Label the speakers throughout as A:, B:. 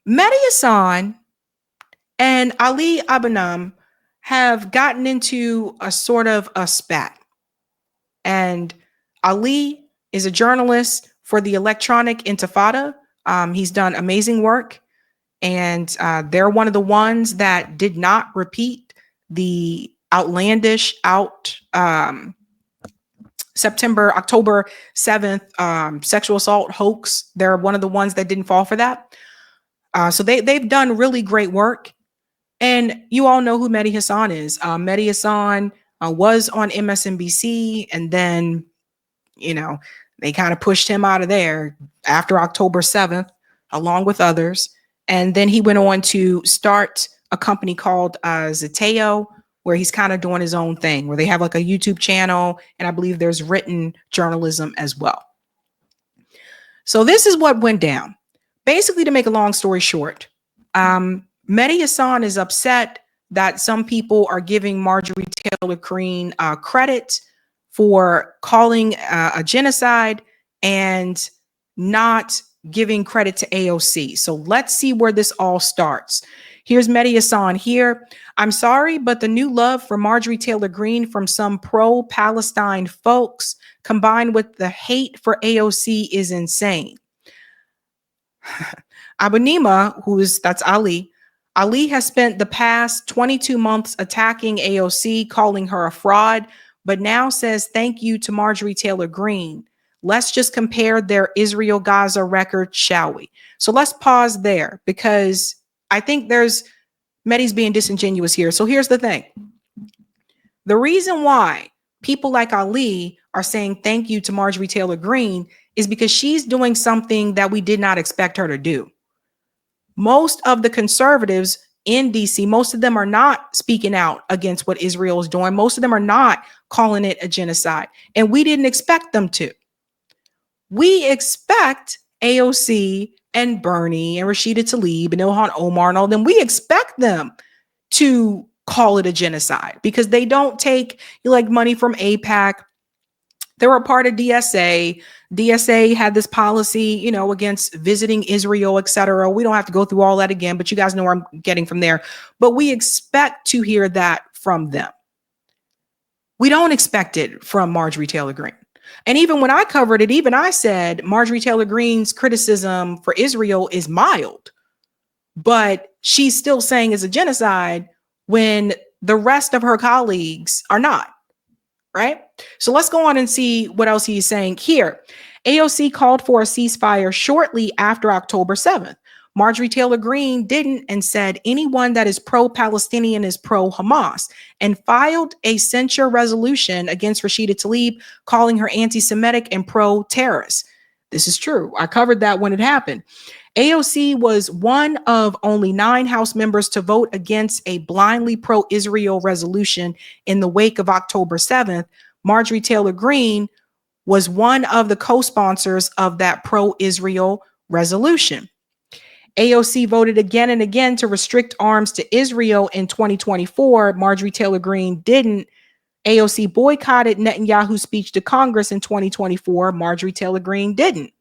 A: Mehdi Hasan and Ali Abunimah have gotten into a sort of a spat. And Ali is a journalist for the Electronic Intifada. He's done amazing work. And they're one of the ones that did not repeat the outlandish October 7th sexual assault hoax. They're one of the ones that didn't fall for that. So they've done really great work. And you all know who Mehdi Hasan is. Mehdi Hasan was on MSNBC, and then, they kind of pushed him out of there after October 7th, along with others. And then he went on to start a company called Zeteo, where he's kind of doing his own thing, where they have like a YouTube channel, and I believe there's written journalism as well. So this is what went down. Basically, to make a long story short, Mehdi Hasan is upset that some people are giving Marjorie Taylor Greene credit for calling a genocide and not giving credit to AOC. So let's see where this all starts. Here's Mehdi Hasan here. I'm sorry, but the new love for Marjorie Taylor Greene from some pro-Palestine folks combined with the hate for AOC is insane. Abunimah, that's Ali. Ali has spent the past 22 months attacking AOC, calling her a fraud, but now says thank you to Marjorie Taylor Greene. Let's just compare their Israel-Gaza record, shall we? So let's pause there, because I think Mehdi's being disingenuous here. So here's the thing. The reason why people like Ali are saying thank you to Marjorie Taylor Greene is because she's doing something that we did not expect her to do. Most of the conservatives in DC, most of them are not speaking out against what Israel is doing. Most of them are not calling it a genocide. And we didn't expect them to. We expect AOC and Bernie and Rashida Tlaib and Ilhan Omar and all them, we expect them to call it a genocide because they don't take money from AIPAC. They were a part of DSA. DSA had this policy, against visiting Israel, etc. We don't have to go through all that again, but you guys know where I'm getting from there. But we expect to hear that from them. We don't expect it from Marjorie Taylor Greene. And even when I covered it, even I said Marjorie Taylor Greene's criticism for Israel is mild, but she's still saying it's a genocide when the rest of her colleagues are not. Right? So let's go on and see what else he's saying here. AOC called for a ceasefire shortly after October 7th. Marjorie Taylor Greene didn't and said anyone that is pro-Palestinian is pro-Hamas, and filed a censure resolution against Rashida Tlaib, calling her anti-Semitic and pro-terrorist. This is true. I covered that when it happened. AOC was one of only 9 House members to vote against a blindly pro-Israel resolution in the wake of October 7th. Marjorie Taylor Greene was one of the co-sponsors of that pro-Israel resolution. AOC voted again and again to restrict arms to Israel in 2024. Marjorie Taylor Greene didn't. AOC boycotted Netanyahu's speech to Congress in 2024. Marjorie Taylor Greene didn't.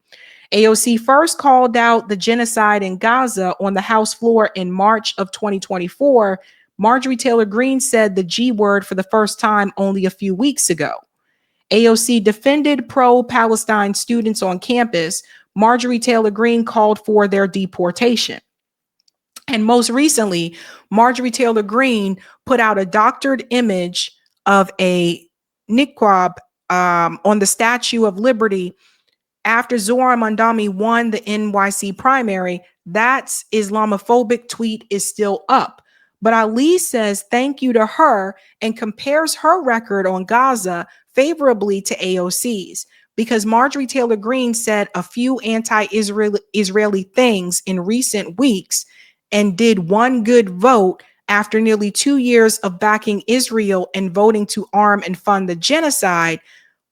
A: AOC first called out the genocide in Gaza on the House floor in March of 2024. Marjorie Taylor Greene said the G word for the first time only a few weeks ago. AOC defended pro-Palestine students on campus. Marjorie Taylor Greene called for their deportation. And most recently, Marjorie Taylor Greene put out a doctored image of a niqab on the Statue of Liberty after Zohran Mamdani won the NYC primary. That Islamophobic tweet is still up. But Ali says thank you to her and compares her record on Gaza favorably to AOC's, because Marjorie Taylor Greene said a few anti-Israeli things in recent weeks and did one good vote after nearly 2 years of backing Israel and voting to arm and fund the genocide.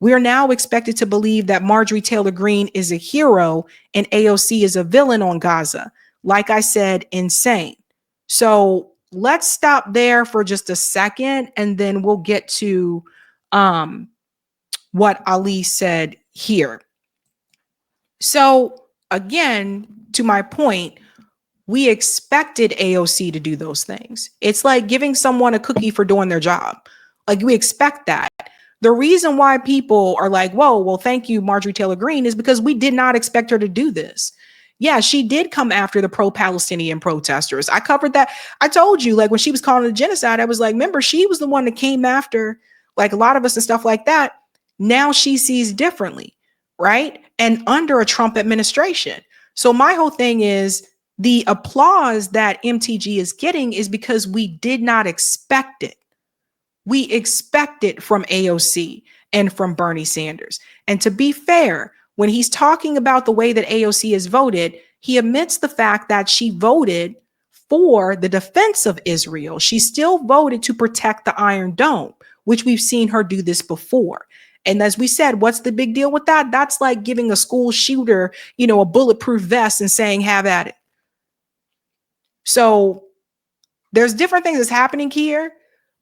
A: We are now expected to believe that Marjorie Taylor Greene is a hero and AOC is a villain on Gaza. Like I said, insane. So let's stop there for just a second, and then we'll get to what Ali said here. So again, to my point, We expected AOC to do those things. It's like giving someone a cookie for doing their job. Like we expect that. The reason why people are like, whoa, well, thank you, Marjorie Taylor Greene, is because we did not expect her to do this. Yeah, she did come after the pro-Palestinian protesters. I covered that. I told you, like when she was calling it genocide, I was like, remember, she was the one that came after like a lot of us and stuff like that. Now she sees differently, right? And under a Trump administration. So my whole thing is the applause that MTG is getting is because we did not expect it. We expect it from AOC and from Bernie Sanders. And to be fair, when he's talking about the way that AOC has voted, he admits the fact that she voted for the defense of Israel. She still voted to protect the Iron Dome, which we've seen her do this before. And as we said, what's the big deal with that? That's like giving a school shooter, a bulletproof vest and saying, have at it. So there's different things that's happening here.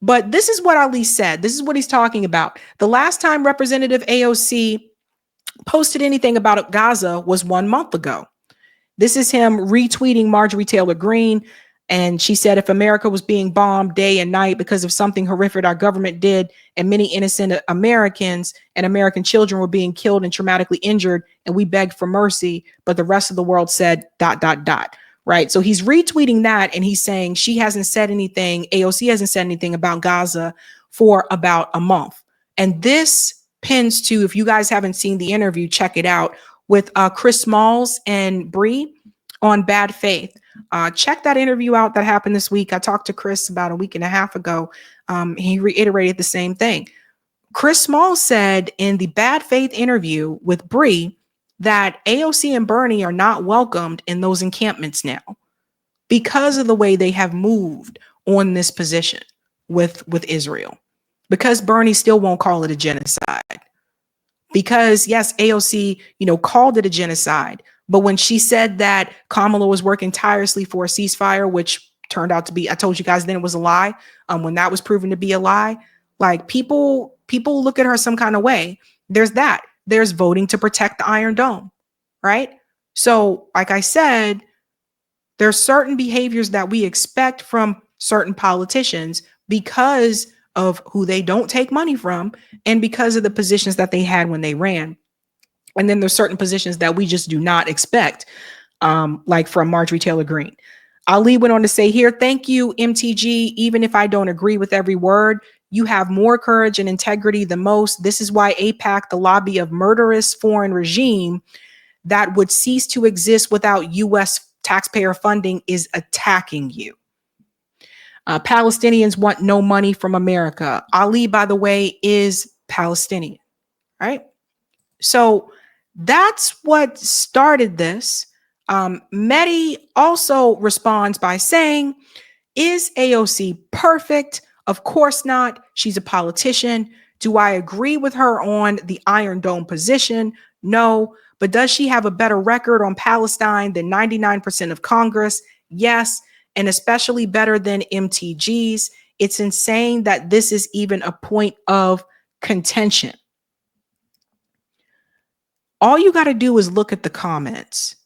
A: But this is what Ali said. This is what he's talking about. The last time Representative AOC posted anything about Gaza was 1 month ago. This is him retweeting Marjorie Taylor Greene. And she said, if America was being bombed day and night because of something horrific our government did, and many innocent Americans and American children were being killed and traumatically injured, and we begged for mercy, but the rest of the world said ... Right. So he's retweeting that and he's saying she hasn't said anything. AOC hasn't said anything about Gaza for about a month. And this pins to, if you guys haven't seen the interview, check it out with Chris Smalls and Bree on Bad Faith. Check that interview out that happened this week. I talked to Chris about a week and a half ago. He reiterated the same thing. Chris Smalls said in the Bad Faith interview with Bree that AOC and Bernie are not welcomed in those encampments now because of the way they have moved on this position with Israel. Because Bernie still won't call it a genocide. Because yes, AOC, called it a genocide. But when she said that Kamala was working tirelessly for a ceasefire, which turned out to be, I told you guys then it was a lie. When that was proven to be a lie, like people look at her some kind of way. There's that. There's voting to protect the Iron Dome, right? So, like I said, there's certain behaviors that we expect from certain politicians because of who they don't take money from and because of the positions that they had when they ran. And then there's certain positions that we just do not expect, like from Marjorie Taylor Greene. Ali went on to say here, thank you, MTG. Even if I don't agree with every word, you have more courage and integrity than most. This is why AIPAC, the lobby of murderous foreign regime that would cease to exist without U.S. taxpayer funding, is attacking you. Palestinians want no money from America. Ali, by the way, is Palestinian, right? So that's what started this. Mehdi also responds by saying, is AOC perfect? Of course not. She's a politician. Do I agree with her on the Iron Dome position? No. But does she have a better record on Palestine than 99% of Congress? Yes. And especially better than MTG's. It's insane that this is even a point of contention. All you got to do is look at the comments.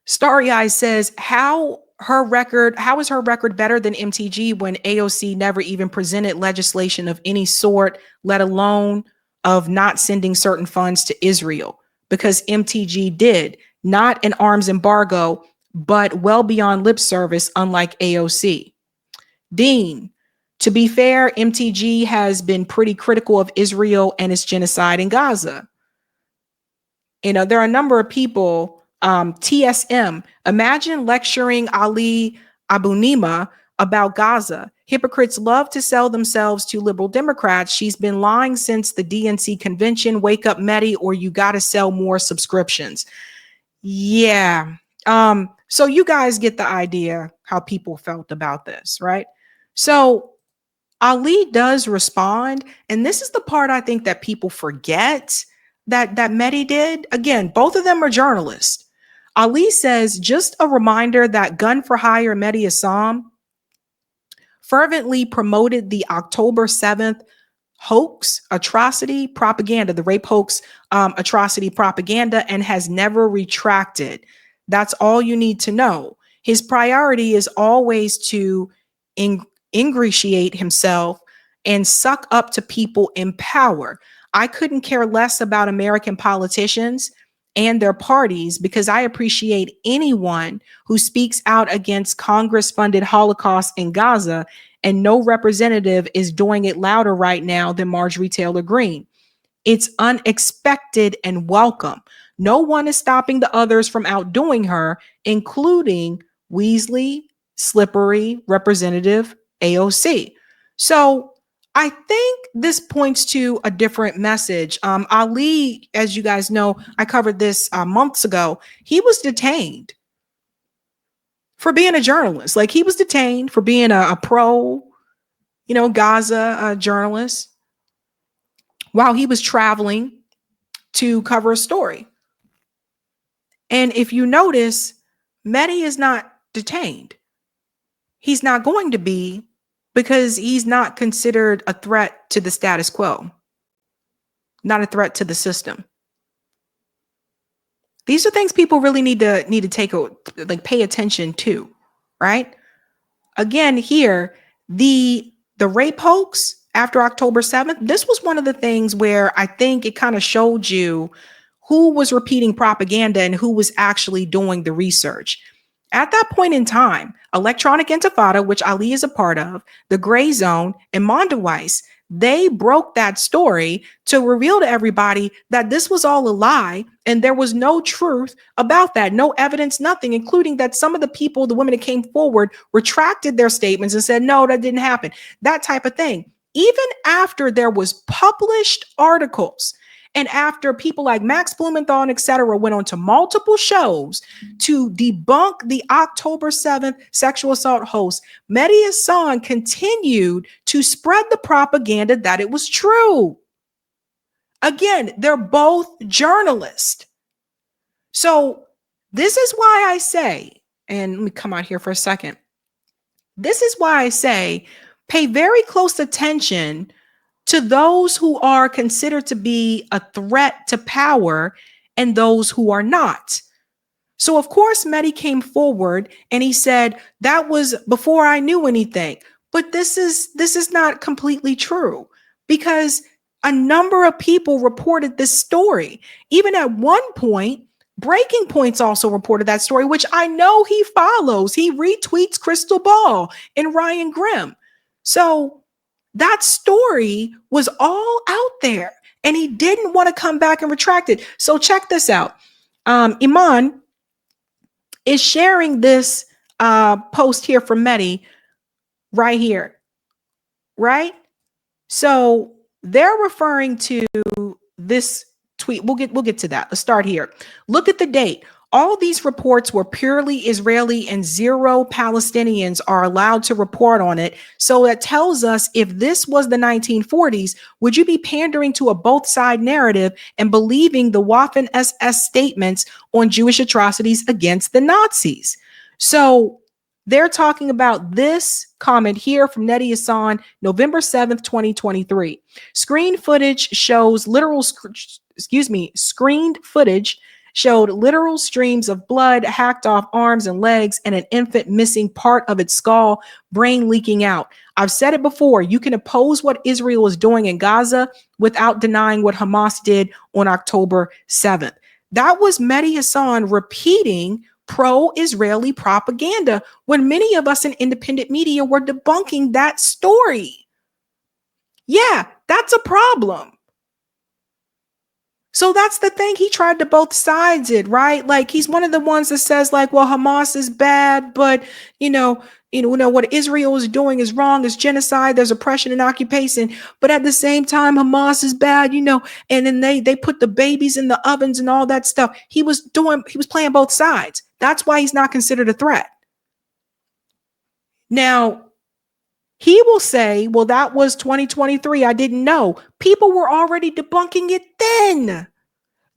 A: Starry Eyes says, how is her record better than MTG when AOC never even presented legislation of any sort, let alone of not sending certain funds to Israel? Because MTG did, not an arms embargo, but well beyond lip service, unlike AOC. Dean, to be fair, MTG has been pretty critical of Israel and its genocide in Gaza. There are a number of people, TSM, imagine lecturing Ali Abunimah about Gaza. Hypocrites love to sell themselves to liberal Democrats. She's been lying since the DNC convention. Wake up, Mehdi, or you got to sell more subscriptions. Yeah. So you guys get the idea how people felt about this, right? So Ali does respond. And this is the part I think that people forget that Mehdi did. Again, both of them are journalists. Ali says, just a reminder that gun for hire Mehdi Hasan fervently promoted the October 7th hoax, atrocity, propaganda, the rape hoax, atrocity propaganda, and has never retracted. That's all you need to know. His priority is always to ingratiate himself and suck up to people in power. I couldn't care less about American politicians and their parties because I appreciate anyone who speaks out against Congress funded Holocaust in Gaza, and no representative is doing it louder right now than Marjorie Taylor Greene. It's unexpected and welcome. No one is stopping the others from outdoing her, including Weasley, Slippery, Representative AOC. So I think this points to a different message. Ali, as you guys know, I covered this months ago. He was detained for being a journalist. Like, he was detained for being a pro, Gaza journalist while he was traveling to cover a story. And if you notice, Mehdi is not detained. He's not going to be, because he's not considered a threat to the status quo, not a threat to the system. These are things people really need to pay attention to, right? Again, here, the rape hoax after October 7th, this was one of the things where I think it kind of showed you who was repeating propaganda and who was actually doing the research. At that point in time, Electronic Intifada, which Ali is a part of, The Gray Zone, and Mondoweiss, they broke that story to reveal to everybody that this was all a lie and there was no truth about that, no evidence, nothing, including that some of the people, the women that came forward, retracted their statements and said, no, that didn't happen, that type of thing. Even after there was published articles and after people like Max Blumenthal and et cetera went on to multiple shows to debunk the October 7th sexual assault hoax, Mehdi Hasan continued to spread the propaganda that it was true. Again, they're both journalists. So this is why I say, and let me come out here for a second. This is why I say, pay very close attention to those who are considered to be a threat to power and those who are not. So of course, Mehdi came forward and he said, that was before I knew anything. But this is not completely true, because a number of people reported this story. Even at one point, Breaking Points also reported that story, which I know he follows. He retweets Crystal Ball and Ryan Grimm. So that story was all out there and he didn't want to come back and retract it. So check this out. Iman is sharing this post here from Mehdi right here, right? So they're referring to this tweet. We'll get to that. Let's start here. Look at the date. All these reports were purely Israeli and 0 Palestinians are allowed to report on it. So that tells us, if this was the 1940s, would you be pandering to a both side narrative and believing the Waffen SS statements on Jewish atrocities against the Nazis? So they're talking about this comment here from Mehdi Hasan, November 7th, 2023. Screened footage showed literal streams of blood, hacked off arms and legs, and an infant missing part of its skull, brain leaking out. I've said it before, you can oppose what Israel is doing in Gaza without denying what Hamas did on October 7th. That was Mehdi Hasan repeating pro-Israeli propaganda when many of us in independent media were debunking that story. Yeah, that's a problem. So that's the thing. He tried to both sides it, right? Like, he's one of the ones that says, like, well, Hamas is bad, but what Israel is doing is wrong, is genocide, there's oppression and occupation. But at the same time, Hamas is bad, and then they put the babies in the ovens and all that stuff. He was playing both sides. That's why he's not considered a threat. Now, he will say, well, that was 2023. I didn't know. People were already debunking it then.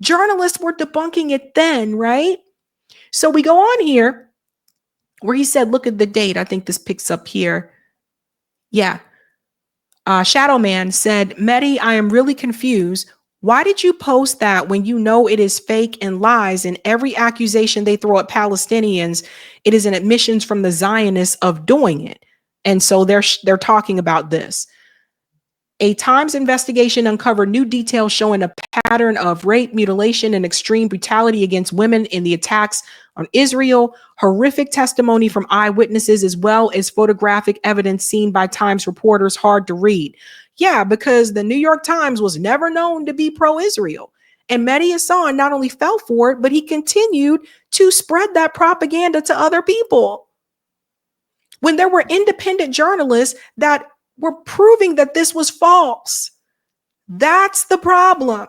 A: Journalists were debunking it then, right? So we go on here where he said, look at the date. I think this picks up here. Yeah. Shadow Man said, Mehdi, I am really confused. Why did you post that when you know it is fake and lies, and every accusation they throw at Palestinians, it is an admissions from the Zionists of doing it? And so they're talking about this. A Times investigation uncovered new details showing a pattern of rape, mutilation, and extreme brutality against women in the attacks on Israel. Horrific testimony from eyewitnesses, as well as photographic evidence seen by Times reporters, hard to read. Yeah, because the New York Times was never known to be pro-Israel. And Mehdi Hasan not only fell for it, but he continued to spread that propaganda to other people. When there were independent journalists that were proving that this was false. That's the problem.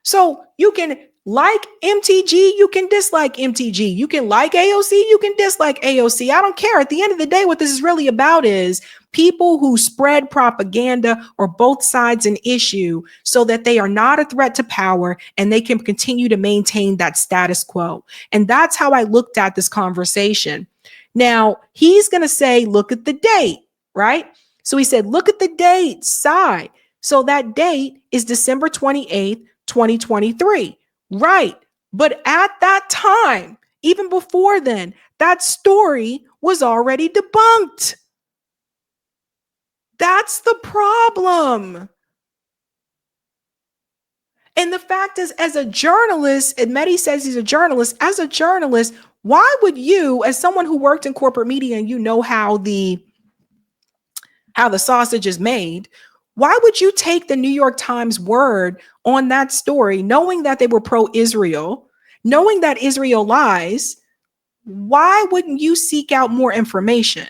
A: So you can like MTG, you can dislike MTG. You can like AOC, you can dislike AOC. I don't care. At the end of the day, what this is really about is people who spread propaganda or both sides an issue so that they are not a threat to power and they can continue to maintain that status quo. And that's how I looked at this conversation. Now, he's going to say, look at the date, right? So he said, look at the date side. So that date is December 28th, 2023. Right. But at that time, even before then, that story was already debunked. That's the problem. And the fact is, as a journalist, and Mehdi says he's a journalist, as a journalist, why would you, as someone who worked in corporate media and you know how the sausage is made, why would you take the New York Times word on that story, knowing that they were pro-Israel, knowing that Israel lies? Why wouldn't you seek out more information?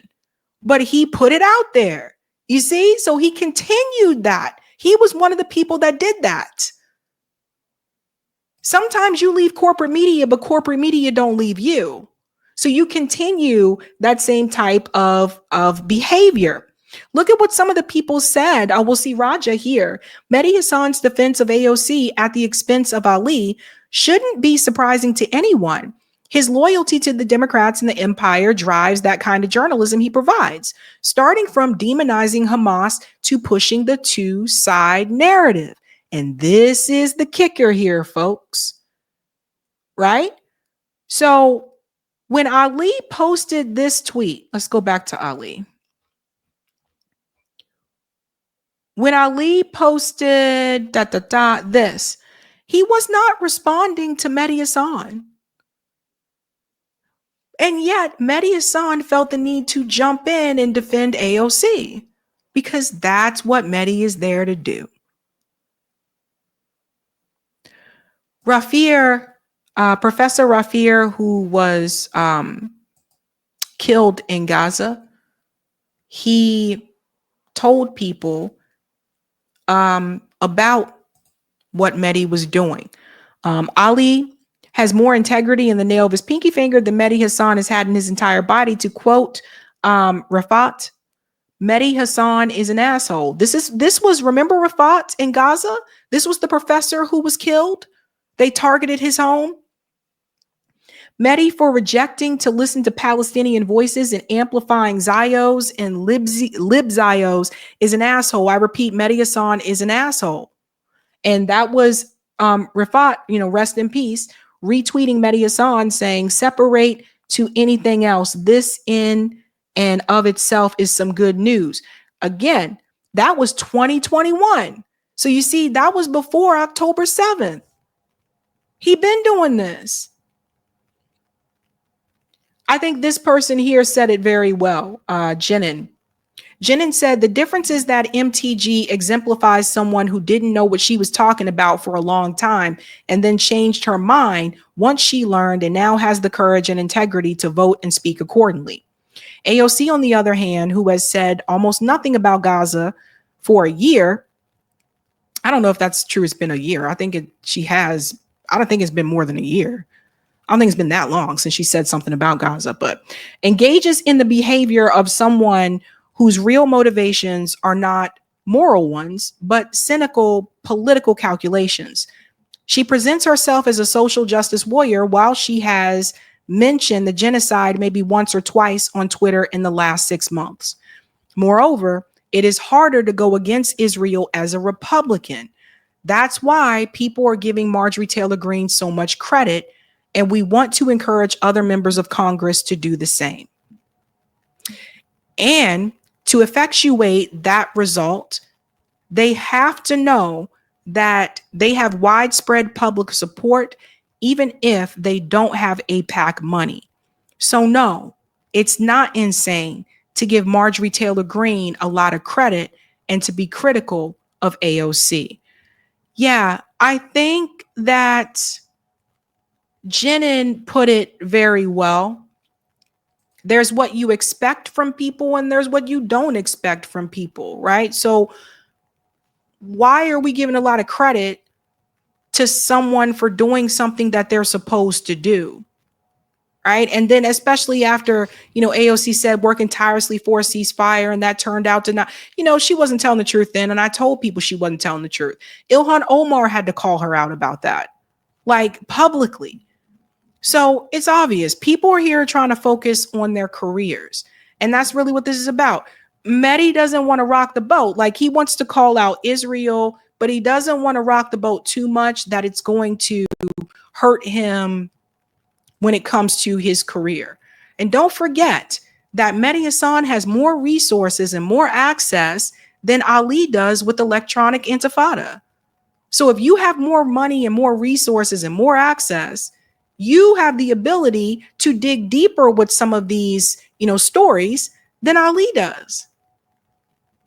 A: But he put it out there. You see? So he continued that. He was one of the people that did that. Sometimes you leave corporate media, but corporate media don't leave you. So you continue that same type of behavior. Look at what some of the people said. I will see Raja here. Mehdi Hasan's defense of AOC at the expense of Ali shouldn't be surprising to anyone. His loyalty to the Democrats and the empire drives that kind of journalism he provides, starting from demonizing Hamas to pushing the two-side narrative. And this is the kicker here, folks. Right? So when Ali posted this tweet, let's go back to Ali. When Ali posted this, he was not responding to Mehdi Hasan. And yet Mehdi Hasan felt the need to jump in and defend AOC because that's what Mehdi is there to do. Professor Rafir, who was killed in Gaza, he told people about what Mehdi was doing. Ali has more integrity in the nail of his pinky finger than Mehdi Hasan has had in his entire body. To quote Rafat, Mehdi Hasan is an asshole. This was, remember Rafat in Gaza? This was the professor who was killed. They targeted his home. Mehdi, for rejecting to listen to Palestinian voices and amplifying Zios and lib Zios, is an asshole. I repeat, Mehdi Hasan is an asshole. And that was Rafat, rest in peace, retweeting Mehdi Hasan saying, separate to anything else. This in and of itself is some good news. Again, that was 2021. So you see, that was before October 7th. He been doing this. I think this person here said it very well. Jenin said, the difference is that MTG exemplifies someone who didn't know what she was talking about for a long time and then changed her mind once she learned and now has the courage and integrity to vote and speak accordingly. AOC, on the other hand, who has said almost nothing about Gaza for a year. I don't know if that's true. It's been a year. I think she has. I don't think it's been more than a year. I don't think it's been that long since she said something about Gaza, but engages in the behavior of someone whose real motivations are not moral ones, but cynical political calculations. She presents herself as a social justice warrior while she has mentioned the genocide maybe once or twice on Twitter in the last 6 months. Moreover, it is harder to go against Israel as a Republican. That's why people are giving Marjorie Taylor Greene so much credit, and we want to encourage other members of Congress to do the same. And to effectuate that result, they have to know that they have widespread public support, even if they don't have AIPAC money. So no, it's not insane to give Marjorie Taylor Greene a lot of credit and to be critical of AOC. Yeah, I think that Jenin put it very well. There's what you expect from people and there's what you don't expect from people, right? So why are we giving a lot of credit to someone for doing something that they're supposed to do? Right. And then especially after, AOC said working tirelessly for a ceasefire and that turned out to not, she wasn't telling the truth then. And I told people she wasn't telling the truth. Ilhan Omar had to call her out about that, like publicly. So it's obvious people are here trying to focus on their careers. And that's really what this is about. Mehdi doesn't want to rock the boat. Like he wants to call out Israel, but he doesn't want to rock the boat too much that it's going to hurt him when it comes to his career. And don't forget that Mehdi Hasan has more resources and more access than Ali does with Electronic Intifada. So if you have more money and more resources and more access, you have the ability to dig deeper with some of these, stories than Ali does.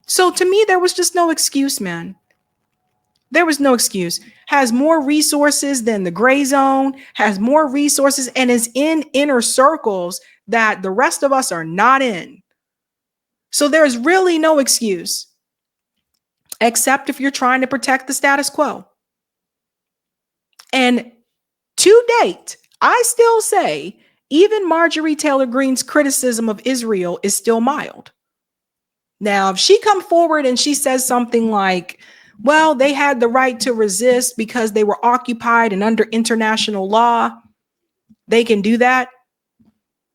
A: So to me, there was just no excuse, man. There was no excuse. Has more resources than the gray zone, has more resources, and is in inner circles that the rest of us are not in. So there's really no excuse, except if you're trying to protect the status quo. And to date, I still say even Marjorie Taylor Greene's criticism of Israel is still mild. Now, if she comes forward and she says something like, well, they had the right to resist because they were occupied and under international law, they can do that,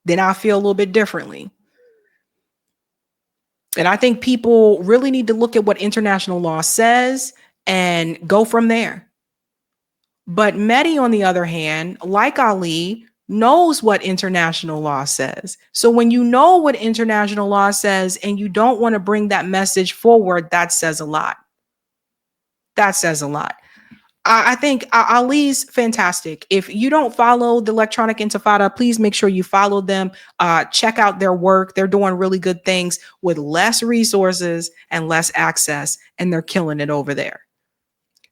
A: then I feel a little bit differently. And I think people really need to look at what international law says and go from there. But Mehdi, on the other hand, like Ali, knows what international law says. So when you know what international law says and you don't want to bring that message forward, that says a lot. That says a lot. I think Ali's fantastic. If you don't follow the Electronic Intifada, please make sure you follow them. Check out their work. They're doing really good things with less resources and less access, and they're killing it over there.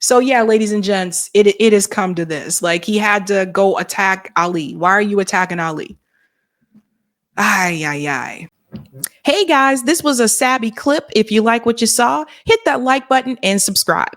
A: So yeah, ladies and gents, it has come to this. Like he had to go attack Ali. Why are you attacking Ali? Ay. Hey guys, this was a Sabby clip. If you like what you saw, hit that like button and subscribe.